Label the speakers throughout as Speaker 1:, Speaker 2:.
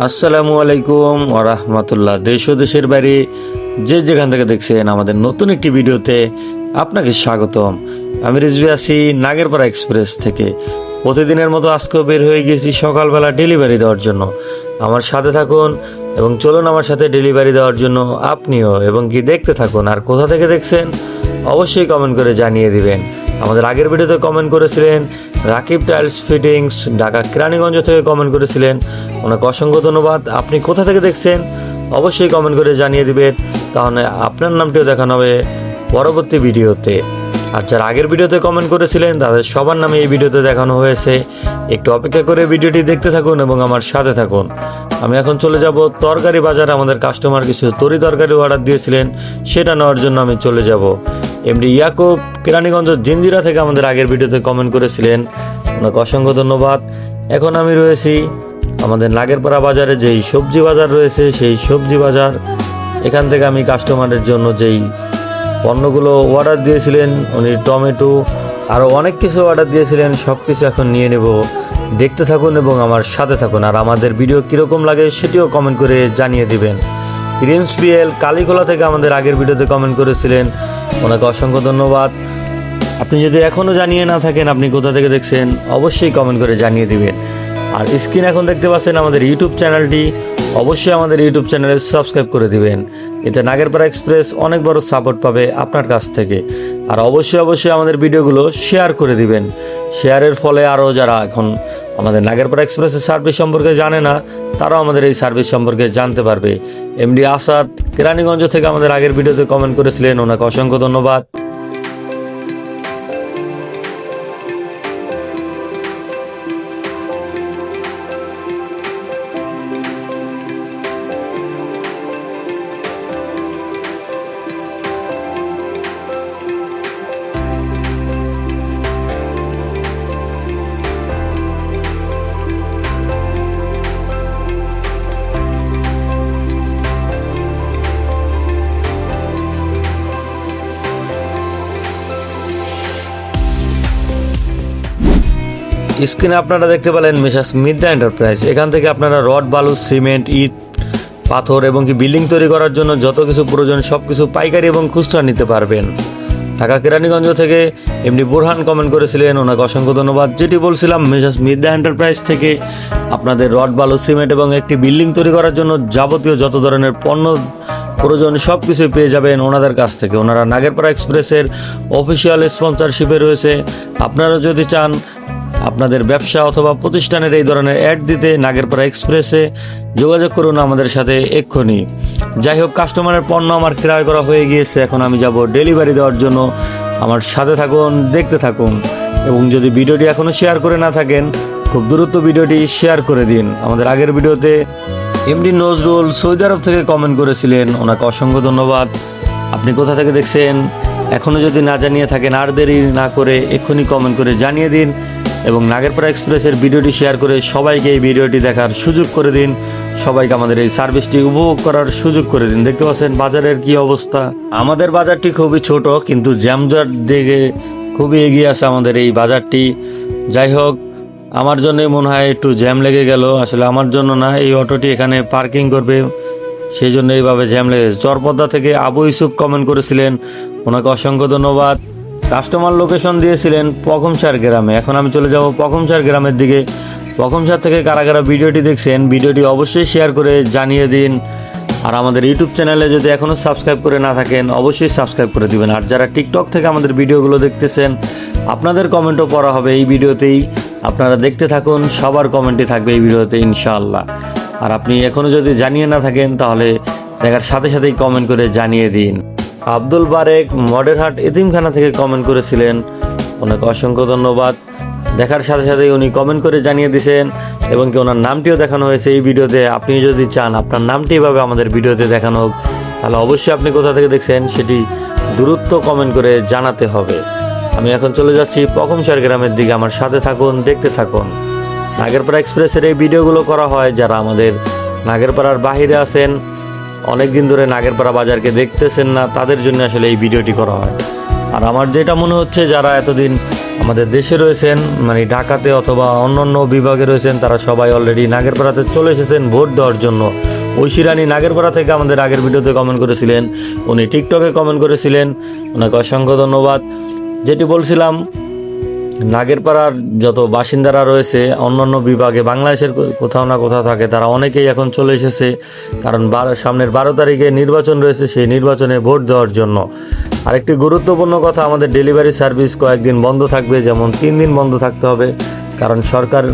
Speaker 1: আসসালামু আলাইকুম ওয়া রাহমাতুল্লাহ। দেশ ও দেশের বাইরে যে যেখান থেকে দেখছেন আমাদের নতুন একটি ভিডিওতে আপনাকে স্বাগতম। আমি রিজভী আছি নাগেরপাড়া এক্সপ্রেস থেকে। প্রতিদিনের মতো আজকেও বের হয়ে গেছি সকালবেলা ডেলিভারি দেওয়ার জন্য। আমার সাথে থাকুন এবং চলুন আমার সাথে ডেলিভারি দেওয়ার জন্য আপনিও, এবং কি দেখতে থাকুন। আর কোথা থেকে দেখছেন অবশ্যই কমেন্ট করে জানিয়ে দিবেন। আমাদের আগের ভিডিওতে কমেন্ট করেছিলেন রাকিব টাইলস ফিটিংস, ঢাকা কেরানীগঞ্জ থেকে কমেন্ট করেছিলেন, ওনাকে অসংখ্য ধন্যবাদ। আপনি কোথা থেকে দেখছেন অবশ্যই কমেন্ট করে জানিয়ে দিবেন, তাহলে আপনার নামটিও দেখানো হবে পরবর্তী ভিডিওতে। আর যারা আগের ভিডিওতে কমেন্ট করেছিলেন তাদের সবার নামে এই ভিডিওতে দেখানো হয়েছে। একটু অপেক্ষা করে ভিডিওটি দেখতে থাকুন এবং আমার সাথে থাকুন। আমি এখন চলে যাব তরকারি বাজার। আমাদের কাস্টমার কিছু তরি তরকারি অর্ডার দিয়েছিলেন, সেটা নেওয়ার জন্য আমি চলে যাব। এমডি ইয়াকুব কেরানীগঞ্জ জিঞ্জিরা থেকে আমাদের আগের ভিডিওতে কমেন্ট করেছিলেন, ওনাকে অসংখ্য ধন্যবাদ। এখন আমি রয়েছি আমাদের নাগেরপাড়া বাজারে, যেই সবজি বাজার রয়েছে সেই সবজি বাজার। এখান থেকে আমি কাস্টমারের জন্য যেই পণ্যগুলো অর্ডার দিয়েছিলেন, উনি টমেটো আরও অনেক কিছু অর্ডার দিয়েছিলেন, সব কিছু এখন নিয়ে নেব। দেখতে থাকুন এবং আমার সাথে থাকুন। আর আমাদের ভিডিও কীরকম লাগে সেটিও কমেন্ট করে জানিয়ে দিবেন। প্রিন্স বিএল কালীখোলা থেকে আমাদের আগের ভিডিওতে কমেন্ট করেছিলেন, ওনাকে অসংখ্য ধন্যবাদ। আপনি যদি এখনও জানিয়ে না থাকেন আপনি কোথা থেকে দেখছেন অবশ্যই কমেন্ট করে জানিয়ে দিবেন। আর স্ক্রিন এখন দেখতে পাচ্ছেন আমাদের ইউটিউব চ্যানেলটি, অবশ্যই আমাদের ইউটিউব চ্যানেলে সাবস্ক্রাইব করে দিবেন। এতে নাগেরপাড়া এক্সপ্রেস অনেক বড় সাপোর্ট পাবে আপনার কাছ থেকে। আর অবশ্যই আমাদের ভিডিওগুলো শেয়ার করে দিবেন। শেয়ারের ফলে আরও যারা এখন আমাদের নাগেরপাড়া এক্সপ্রেসের সার্ভিস সম্পর্কে জানে না, তারাও আমাদের এই সার্ভিস সম্পর্কে জানতে পারবে। এমডি আসাদ কেরানীগঞ্জ থেকে আমাদের আগের ভিডিওতে কমেন্ট করেছিলেন, ওনাকে অসংখ্য ধন্যবাদ। স্ক্রিনে আপনারা দেখতে পেলেন মেসার্স মিদ্যা এন্টারপ্রাইজ। এখান থেকে আপনারা রড, বালু, সিমেন্ট, ইট, পাথর এবং কি বিল্ডিং তৈরি করার জন্য যত কিছু প্রয়োজন সব কিছু পাইকারি এবং খুচরা নিতে পারবেন। ঢাকা কেরানীগঞ্জ থেকে এমডি বুরহান কমেন্ট করেছিলেন, ওনাকে অসংখ্য ধন্যবাদ। যেটি বলছিলাম মেসার্স মিদ্যা এন্টারপ্রাইজ থেকে আপনাদের রড, বালু, সিমেন্ট এবং একটি বিল্ডিং তৈরি করার জন্য যাবতীয় যত ধরনের পণ্য প্রয়োজন সব কিছুই পেয়ে যাবেন ওনাদের কাছ থেকে। ওনারা নাগেরপাড়া এক্সপ্রেসের অফিসিয়াল স্পন্সরশিপে রয়েছে। আপনারা যদি চান আপনাদের ব্যবসা অথবা প্রতিষ্ঠানের এই ধরনের অ্যাড দিতে, নাগেরপাড়া এক্সপ্রেসে যোগাযোগ করুন আমাদের সাথে এক্ষুনি। যাই হোক, কাস্টমারের পণ্য আমার ক্রয় করা হয়ে গিয়েছে, এখন আমি যাব ডেলিভারি দেওয়ার জন্য। আমার সাথে থাকুন, দেখতে থাকুন, এবং যদি ভিডিওটি এখনও শেয়ার করে না থাকেন খুব দ্রুত ভিডিওটি শেয়ার করে দিন। আমাদের আগের ভিডিওতে এমডি নজরুল সৌদি আরব থেকে কমেন্ট করেছিলেন, ওনাকে অসংখ্য ধন্যবাদ। আপনি কোথা থেকে দেখছেন এখনও যদি না জানিয়ে থাকেন আর দেরি না করে এক্ষুনি কমেন্ট করে জানিয়ে দিন, এবং নাগেরপাড়া এক্সপ্রেসের ভিডিওটি শেয়ার করে সবাইকে এই ভিডিওটি দেখার সুযোগ করে দিন। সবাইকে আমাদের এই সার্ভিসটি উপভোগ করার সুযোগ করে দিন। দেখতে পাচ্ছেন বাজারের কি অবস্থা। আমাদের বাজারটি খুবই ছোট, কিন্তু জ্যামজাট দিকে খুবই এগিয়ে আছে আমাদের এই বাজারটি। যাই হোক, আমার জন্যই মনে হয় একটু জ্যাম লেগে গেল। আসলে আমার জন্য না, এই অটোটি এখানে পার্কিং করবে সেই জন্য এইভাবে জ্যাম লেগেছে। চরপদ্মা থেকে আবু ইউসুফ কমেন্ট করেছিলেন, ওনাকে অসংখ্য ধন্যবাদ। কাস্টমার লোকেশন দিয়েছিলেন পখমসার গ্রামে। এখন আমি চলে যাব পখমসার গ্রামের দিকে। পখমসার থেকে কারা কারা ভিডিওটি দেখছেন ভিডিওটি অবশ্যই শেয়ার করে জানিয়ে দিন। আর আমাদের ইউটিউব চ্যানেলে যদি এখনও সাবস্ক্রাইব করে না থাকেন অবশ্যই সাবস্ক্রাইব করে দিবেন। আর যারা টিকটক থেকে আমাদের ভিডিওগুলো দেখতেছেন আপনাদের কমেন্টও পড়া হবে এই ভিডিওতেই। আপনারা দেখতে থাকুন, সবার কমেন্টই থাকবে এই ভিডিওতে ইনশাআল্লাহ। আর আপনি এখনও যদি জানিয়ে না থাকেন তাহলে দেখার সাথে সাথেই কমেন্ট করে জানিয়ে দিন। আব্দুল বারেক মডেরহাট এতিমখানা থেকে কমেন্ট করেছিলেন, ওনাকে অসংখ্য ধন্যবাদ। দেখার সাথে সাথেই উনি কমেন্ট করে জানিয়ে দিয়েছেন, এবং কি ওনার নামটিও দেখানো হয়েছে এই ভিডিওতে। আপনি যদি চান আপনার নামটি এভাবে আমাদের ভিডিওতে দেখানো হোক তাহলে অবশ্যই আপনি কোথা থেকে দেখছেন সেটি দ্রুত কমেন্ট করে জানাতে হবে। আমি এখন চলে যাচ্ছি পখমসার গ্রামের দিকে, আমার সাথে থাকুন, দেখতে থাকুন। নাগেরপাড়া এক্সপ্রেসের এই ভিডিওগুলো করা হয় যারা আমাদের নাগেরপাড়ার বাহিরে আছেন, অনেক দিন ধরে নাগেরপাড়া বাজারকে দেখতেছেন না, তাদের জন্য আসলে এই ভিডিওটি করা হয়। আর আমার যেটা মনে হচ্ছে যারা এতদিন আমাদের দেশে রয়েছেন, মানে ঢাকাতে অথবা অন্যান্য বিভাগে রয়েছেন, তারা সবাই অলরেডি নাগেরপাড়াতে চলে এসেছেন ভোট দেওয়ার জন্য। ঐশী রানী নাগেরপাড়া থেকে আমাদের আগের ভিডিওতে কমেন্ট করেছিলেন, উনি টিকটকে কমেন্ট করেছিলেন, ওনাকে অসংখ্য ধন্যবাদ। যেটি বলছিলাম, নাগেরপাড়ার যত বাসিন্দারা রয়েছে অন্যান্য বিভাগে বাংলাদেশের কোথাও না কোথাও থাকে, তারা অনেকেই এখন চলে এসেছে, কারণ সামনের 12 তারিখে নির্বাচন রয়েছে, সেই নির্বাচনে ভোট দেওয়ার জন্য। আরেকটি গুরুত্বপূর্ণ কথা, আমাদের ডেলিভারি সার্ভিস কয়েকদিন বন্ধ থাকবে, যেমন 3 দিন বন্ধ থাকতে হবে, কারণ সরকার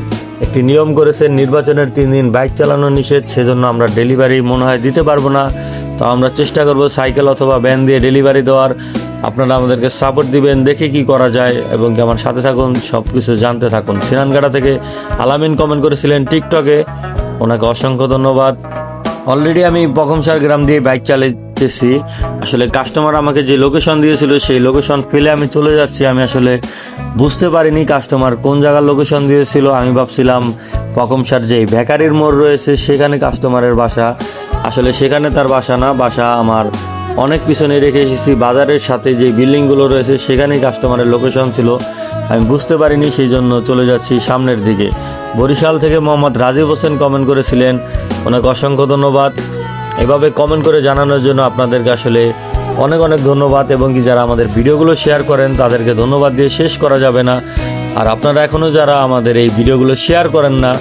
Speaker 1: একটি নিয়ম করেছে নির্বাচনের 3 দিন বাইক চালানো নিষেধ, সেজন্য আমরা ডেলিভারি মনে হয় দিতে পারবো না। তো আমরা চেষ্টা করব সাইকেল অথবা ভ্যান দিয়ে ডেলিভারি দেওয়ার। আপনারা আমাদেরকে সাপোর্ট দিবেন, দেখে কি করা যায় এবং কি আমার সাথে থাকুন, সব কিছু জানতে থাকুন। সিনানগাড়া থেকে আলামিন কমেন্ট করেছিলেন টিকটকে, ওনাকে অসংখ্য ধন্যবাদ। অলরেডি আমি পকমসার গ্রাম দিয়ে বাইক চালাতেছি। আসলে কাস্টমার আমাকে যে লোকেশন দিয়েছিল সেই লোকেশন ফেলে আমি চলে যাচ্ছি। আমি আসলে বুঝতে পারিনি কাস্টমার কোন জায়গার লোকেশন দিয়েছিল। আমি ভাবছিলাম পকমসার যে বেকারির মোড় রয়েছে সেখানে কাস্টমারের বাসা, আসলে সেখানে তার বাসা না, বাসা আমার অনেক পিছনে রেখে এসেছি। বাজারের সাথে যে বিল্ডিংগুলো রয়েছে সেখানেই কাস্টমারের লোকেশন ছিল, আমি বুঝতে পারিনি, সেই জন্য চলে যাচ্ছি সামনের দিকে। বরিশাল থেকে মোহাম্মদ রাজীব হোসেন কমেন্ট করেছিলেন, ওনাকে অসংখ্য ধন্যবাদ। এভাবে কমেন্ট করে জানানোর জন্য আপনাদেরকে আসলে অনেক অনেক ধন্যবাদ, এবং কি যারা আমাদের ভিডিওগুলো শেয়ার করেন তাদেরকে ধন্যবাদ দিয়ে শেষ করা যাবে না। আর আপনারা এখনও যারা আমাদের এই ভিডিওগুলো শেয়ার করেন না,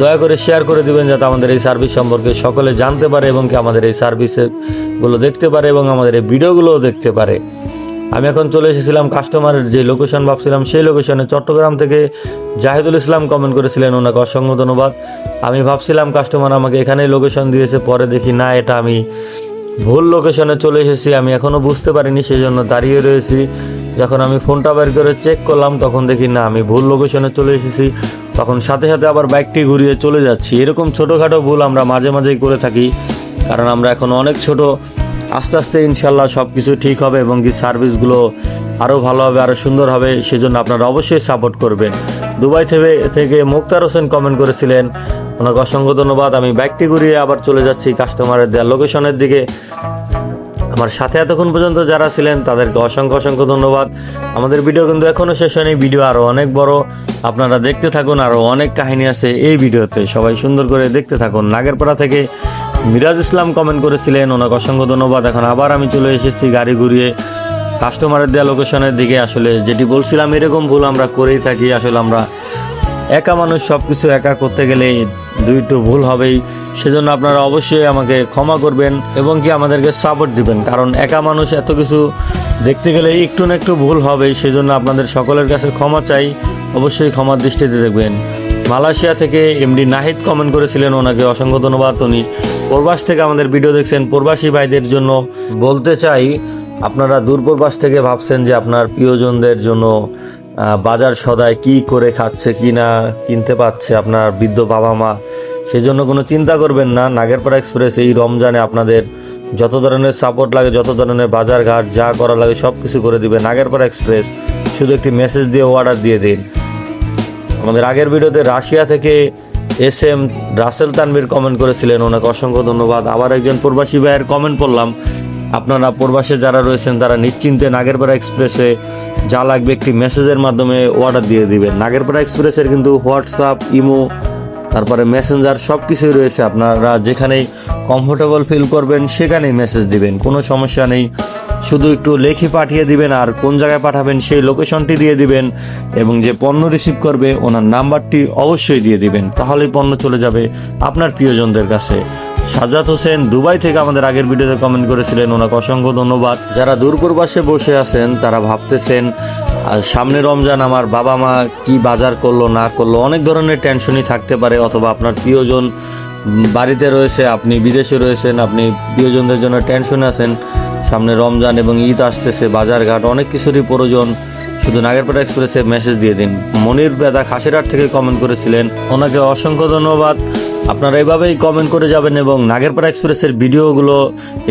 Speaker 1: দয়া করে শেয়ার করে দিবেন, যাতে আমাদের এই সার্ভিস সম্পর্কে সকলে জানতে পারে এবং কি আমাদের এই সার্ভিসগুলো দেখতে পারে এবং আমাদের এই ভিডিওগুলোও দেখতে পারে। আমি এখন চলে এসেছিলাম কাস্টমারের যে লোকেশন ভাবছিলাম সেই লোকেশনে। চট্টগ্রাম থেকে জাহিদুল ইসলাম কমেন্ট করেছিলেন, ওনাকে অসংখ্য ধন্যবাদ। আমি ভাবছিলাম কাস্টমার আমাকে এখানেই লোকেশন দিয়েছে, পরে দেখি না, এটা আমি ভুল লোকেশনে চলে এসেছি। আমি এখনও বুঝতে পারিনি, সেই জন্য দাঁড়িয়ে রয়েছি। যখন আমি ফোনটা বের করে চেক করলাম তখন দেখি না, আমি ভুল লোকেশনে চলে এসেছি। তখন সাথে সাথে আবার বাইকটি ঘুরিয়ে চলে যাচ্ছি। এরকম ছোটোখাটো ভুল আমরা মাঝে মাঝেই করে থাকি, কারণ আমরা এখন অনেক ছোট। আস্তে আস্তে ইনশাল্লাহ সব কিছু ঠিক হবে এবং কি সার্ভিসগুলো আরও ভালো হবে, আরও সুন্দর হবে, সেজন্য আপনারা অবশ্যই সাপোর্ট করবেন। দুবাই থেকে মুক্তার হোসেন কমেন্ট করেছিলেন, ওনাকে অসংখ্য ধন্যবাদ। আমি বাইকটি ঘুরিয়ে আবার চলে যাচ্ছি কাস্টমারের দেওয়া লোকেশনের দিকে। আমার সাথে এতক্ষণ পর্যন্ত যারা ছিলেন তাদেরকে অসংখ্য অসংখ্য ধন্যবাদ। আমাদের ভিডিও কিন্তু এখনও শেষ হয়নি, ভিডিও আরও অনেক বড়, আপনারা দেখতে থাকুন, আরও অনেক কাহিনী আছে এই ভিডিওতে, সবাই সুন্দর করে দেখতে থাকুন। নাগেরপাড়া থেকে মিরাজ ইসলাম কমেন্ট করেছিলেন, ওনাকে অসংখ্য ধন্যবাদ। এখন আবার আমি চলে এসেছি গাড়ি ঘুরিয়ে কাস্টমারের দেওয়া লোকেশনের দিকে। আসলে যেটি বলছিলাম, এরকম ভুল আমরা করেই থাকি। আসলে আমরা একা মানুষ, সব কিছু একা করতে গেলে দুইটো ভুল হবেই, সেজন্য আপনারা অবশ্যই আমাকে ক্ষমা করবেন এবং কি আমাদেরকে সাপোর্ট দিবেন, কারণ একা মানুষ এত কিছু দেখতে গেলে একটু না একটু ভুল হবেই। সেজন্য আপনাদের সকলের কাছে ক্ষমা চাই, অবশ্যই ক্ষমার দৃষ্টিতে দেখবেন। মালয়েশিয়া থেকে এমডি নাহিদ কমেন্ট করেছিলেন, ওনাকে অসংখ্য ধন্যবাদ। উনি প্রবাস থেকে আমাদের ভিডিও দেখছেন। প্রবাসী ভাইদের জন্য বলতে চাই, আপনারা দূর প্রবাস থেকে ভাবছেন যে আপনার প্রিয়জনদের জন্য বাজার সদায় কি করে খাচ্ছে কি না কিনতে পাচ্ছে আপনার বৃদ্ধ বাবা মা, সেজন্য কোনো চিন্তা করবেন না। নাগেরপাড়া এক্সপ্রেস এই রমজানে আপনাদের যত ধরনের সাপোর্ট লাগে, যত ধরনের বাজার ঘাট যা করা লাগে সব কিছু করে দিবে নাগেরপাড়া এক্সপ্রেস। শুধু একটি মেসেজ দিয়ে অর্ডার দিয়ে দিন। আমাদের আগের ভিডিওতে রাশিয়া থেকে SM রাসেল তানভীর কমেন্ট করেছিলেন, ওনাকে অসংখ্য ধন্যবাদ। আবার একজন প্রবাসী ভাইয়ের কমেন্ট পড়লাম, আপনারা প্রবাসে যারা রয়েছেন তারা নিশ্চিন্তে নাগেরপাড়া এক্সপ্রেসে যা লাগবে একটি মেসেজের মাধ্যমে অর্ডার দিয়ে দিবেন। নাগেরপাড়া এক্সপ্রেসের কিন্তু হোয়াটসঅ্যাপ, ইমো, তারপরে মেসেঞ্জার সব কিছুই রয়েছে। আপনারা যেখানেই কমফোর্টেবল ফিল করবেন সেখানেই মেসেজ দিবেন, কোনো সমস্যা নেই। শুধু একটু লেখি পাঠিয়ে দিবেন, আর কোন জায়গায় পাঠাবেন সেই লোকেশনটি দিয়ে দিবেন, এবং যে পণ্য রিসিভ করবে ওনার নাম্বারটি অবশ্যই দিয়ে দিবেন, তাহলেই পণ্য চলে যাবে আপনার প্রিয়জনদের কাছে। সাজাদ হোসেন দুবাই থেকে আমাদের আগের ভিডিওতে কমেন্ট করেছিলেন, ওনাকে অসংখ্য ধন্যবাদ। যারা দূর প্রবাসে বসে আছেন তারা ভাবতেছেন আর সামনে রমজান, আমার বাবা মা কি বাজার করলো না করলো, অনেক ধরনের টেনশনই থাকতে পারে। অথবা আপনার প্রিয়জন বাড়িতে রয়েছে, আপনি বিদেশে রয়েছেন, আপনি প্রিয়জনদের জন্য টেনশনে আছেন। সামনে রমজান এবং ঈদ আসতেছে, বাজার ঘাট অনেক কিছুরই প্রয়োজন। শুধু নাগেরপাড়া এক্সপ্রেসে মেসেজ দিয়ে দিন। মনির বেদা খাসিরহাট থেকে কমেন্ট করেছিলেন, ওনাকে অসংখ্য ধন্যবাদ। আপনারা এভাবেই কমেন্ট করে যাবেন এবং নাগেরপাড়া এক্সপ্রেসের ভিডিওগুলো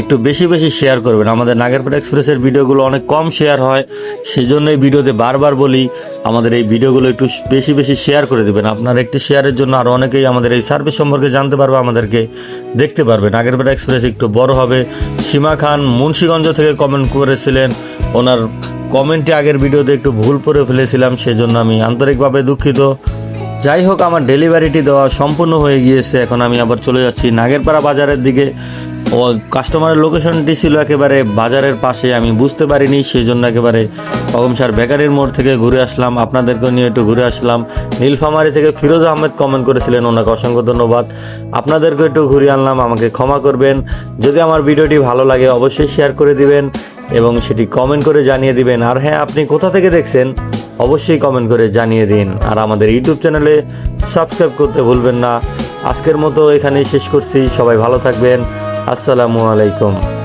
Speaker 1: একটু বেশি বেশি শেয়ার করবেন। আমাদের নাগেরপাড়া এক্সপ্রেসের ভিডিওগুলো অনেক কম শেয়ার হয়, সেই জন্যই ভিডিওতে বারবার বলি আমাদের এই ভিডিওগুলো একটু বেশি বেশি শেয়ার করে দেবেন। আপনার একটি শেয়ারের জন্য আরও অনেকেই আমাদের এই সার্ভিস সম্পর্কে জানতে পারবে, আমাদেরকে দেখতে পারবে। নাগেরপাড়া এক্সপ্রেস একটু বড় হবে। সীমা খান মুন্সিগঞ্জ থেকে কমেন্ট করেছিলেন, ওনার কমেন্টে আগের ভিডিওতে একটু ভুল করে ফেলেছিলাম, সেজন্য আমি আন্তরিকভাবে দুঃখিত। যাই হোক, আমার ডেলিভারিটি দেওয়া সম্পূর্ণ হয়ে গিয়েছে। এখন আমি আবার চলে যাচ্ছি নাগেরপাড়া বাজারের দিকে। ও কাস্টমারের লোকেশনটি ছিল একেবারে বাজারের পাশে, আমি বুঝতে পারিনি, সেই জন্য একেবারে অগমসার বেকারির মোড় থেকে ঘুরে আসলাম, আপনাদেরকে নিয়ে একটু ঘুরে আসলাম। নীলফামারী থেকে ফিরোজ আহমেদ কমেন্ট করেছিলেন, ওনাকে অসংখ্য ধন্যবাদ। আপনাদেরকে একটু ঘুরিয়ে আনলাম, আমাকে ক্ষমা করবেন। যদি আমার ভিডিওটি ভালো লাগে অবশ্যই শেয়ার করে দিবেন এবং সেটি কমেন্ট করে জানিয়ে দিবেন। আর হ্যাঁ, আপনি কোথা থেকে দেখছেন অবশ্যই কমেন্ট করে জানিয়ে দিন। আর আমাদের ইউটিউব চ্যানেলে সাবস্ক্রাইব করতে ভুলবেন না। আজকের মতো এখানেই শেষ করছি, সবাই ভালো থাকবেন। আসসালামু আলাইকুম।